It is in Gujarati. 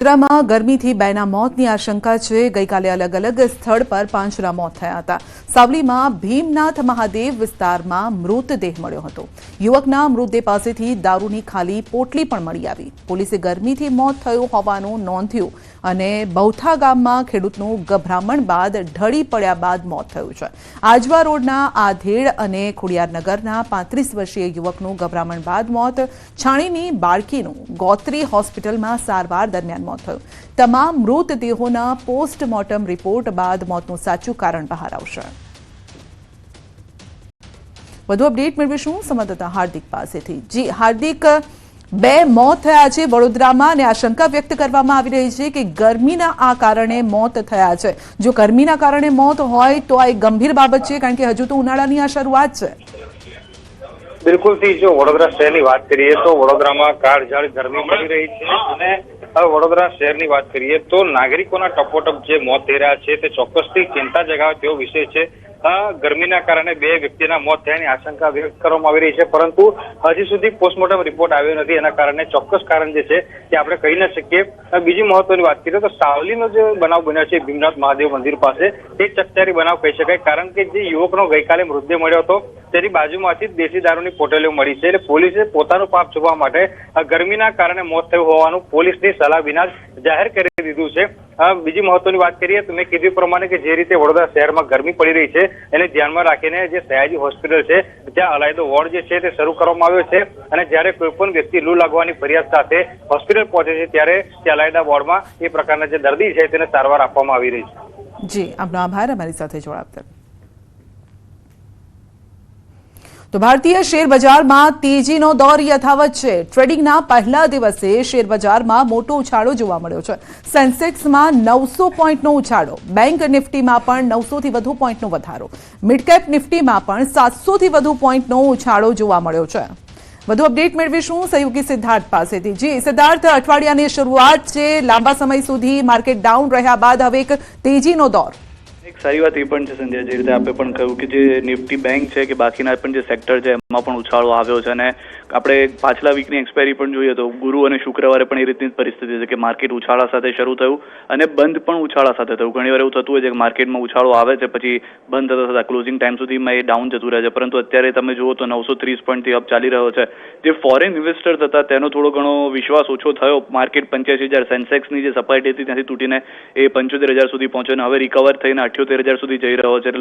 વડોદરામાં ગરમીથી બેના મોતની આશંકા છે। ગઈકાલે અલગ અલગ સ્થળ પર 5ના મોત થયા હતા। સાવલીમાં ભીમનાથ મહાદેવ વિસ્તારમાં મૃતદેહ મળ્યો હતો। યુવકના મૃતદેહ પાસેથી દારૂની ખાલી પોટલી પણ મળી આવી। પોલીસે ગરમીથી મોત થયું હોવાનું નોંધ્યું અને બૌથા ગામમાં ખેડૂતનું ગભરામણ બાદ ઢળી પડ્યા બાદ મોત થયું છે। આજવા રોડના આધેડ અને ખોડિયારનગરના 35 વર્ષીય યુવકનું ગભરામણ બાદ મોત। છાણીની બાળકીનું ગોત્રી હોસ્પિટલમાં સારવાર દરમિયાન મોત થયું। તમામ મૃતદેહોના પોસ્ટમોર્ટમ રિપોર્ટ બાદ મોતનું સાચું કારણ બહાર આવશે। વધુ અપડેટ મેળવીશું સંવાદદાતા હાર્દિક પાસેથી। જી હાર્દિક, બે મોત થયા છે વડોદરામાં અને આશંકા વ્યક્ત કરવામાં આવી રહી છે કે ગરમીના આ કારણે મોત થયા છે। જો ગરમીના કારણે મોત હોય તો આ એક ગંભીર બાબત છે, કારણ કે હજુ તો ઉનાળાની આ શરૂઆત છે। બિલકુલ થી જો વડોદરા શહેરની વાત કરીએ તો વડોદરામાં કાળઝાળ ગરમી પડી રહી છે અને હવે વડોદરા શહેરની વાત કરીએ તો નાગરિકોના ટપોટપ જે મોત થઈ રહ્યા છે તે ચોક્કસથી ચિંતા જગાવે તેવો વિષય છે। ગરમીના કારણે બે વ્યક્તિના મોત થયાની આશંકા વ્યક્ત કરવામાં આવી રહી છે, પરંતુ હજી સુધી પોસ્ટમોર્ટમ રિપોર્ટ આવ્યો નથી। એના કારણે ચોક્કસ કારણ જે છે તે આપણે કહી ન શકીએ। બીજી મહત્વની વાત કરીએ તો સાવલીનો જે બનાવ બન્યો છે ભીમનાથ મહાદેવ મંદિર પાસે, તે ચકચારી બનાવ કહી શકાય, કારણ કે જે યુવકનો ગઈકાલે મૃતદેહ મળ્યો હતો તેની બાજુમાંથી જ દેશી દારૂની પોટલીઓ મળી છે। એટલે પોલીસે પોતાનું પાપ છુપવા માટે ગરમીના કારણે મોત થયું હોવાનું પોલીસની સલાહ વિના જ જાહેર કરી દીધું છે। બીજી મહત્વની વાત કરીએ તો મેં કીધું પ્રમાણે કે જે રીતે વડોદરા શહેરમાં ગરમી પડી રહી છે એને ધ્યાનમાં રાખીને જે સયાજી હોસ્પિટલ છે ત્યાં અલાયદો વોર્ડ જે છે તે શરૂ કરવામાં આવ્યો છે અને જ્યારે કોઈ પણ વ્યક્તિ લૂ લાગવાની ફરિયાદ સાથે હોસ્પિટલ પહોંચે છે ત્યારે તે અલાયદા વોર્ડમાં એ પ્રકારના જે દર્દી છે તેને સારવાર આપવામાં આવી રહી છે। જી, આપનો આભાર અમારી સાથે જોડાવા। તો ભારતીય શેર બજારમાં તેજીનો દોર યથાવત છે। ટ્રેડિંગના પહેલા દિવસે શેર બજારમાં મોટો ઉછાળો જોવા મળ્યો છે। સેન્સેક્સમાં 900 પોઈન્ટનો ઉછાળો, બેંક નિફ્ટીમાં પણ 900 થી વધુ પોઈન્ટનો વધારો, મિડ કેપ નિફ્ટીમાં પણ 700 થી વધુ પોઈન્ટનો ઉછાળો જોવા મળ્યો છે। વધુ અપડેટ મેળવીશું સહયોગી સિદ્ધાર્થ પાસેથી। જી સિદ્ધાર્થ, અઠવાડિયાની શરૂઆત છે, લાંબા સમય સુધી માર્કેટ ડાઉન રહ્યા બાદ હવે એક તેજીનો દોર। એક સારી વાત એ પણ છે સંજય, જે રીતે આપણે પણ કહ્યું કે જે નિફ્ટી બેંક છે કે બાકીના પણ જે સેક્ટર છે એમાં પણ ઉછાળો આવ્યો છે અને આપણે પાછલા વીકની એક્સપાયરી પણ જોઈએ તો ગુરુ અને શુક્રવારે પણ એ રીતની પરિસ્થિતિ છે કે માર્કેટ ઉછાળા સાથે શરૂ થયું અને બંધ પણ ઉછાળા સાથે થયું। ઘણીવાર એવું થતું હોય છે કે માર્કેટમાં ઉછાળો આવે છે પછી બંધ થતા થતા ક્લોઝિંગ ટાઈમ સુધીમાં એ ડાઉન જતું રહે છે, પરંતુ અત્યારે તમે જુઓ તો 930 પોઈન્ટથી અપ ચાલી રહ્યો છે। જે ફોરેન ઇન્વેસ્ટર્સ હતા તેનો થોડો ઘણો વિશ્વાસ ઓછો થયો। માર્કેટ 85,000 સેન્સેક્સની જે સપાટી હતી ત્યાંથી તૂટીને એ 75,000 સુધી પહોંચ્યો અને હવે રિકવર થઈને 78,000 સુધી જઈ રહ્યો છે।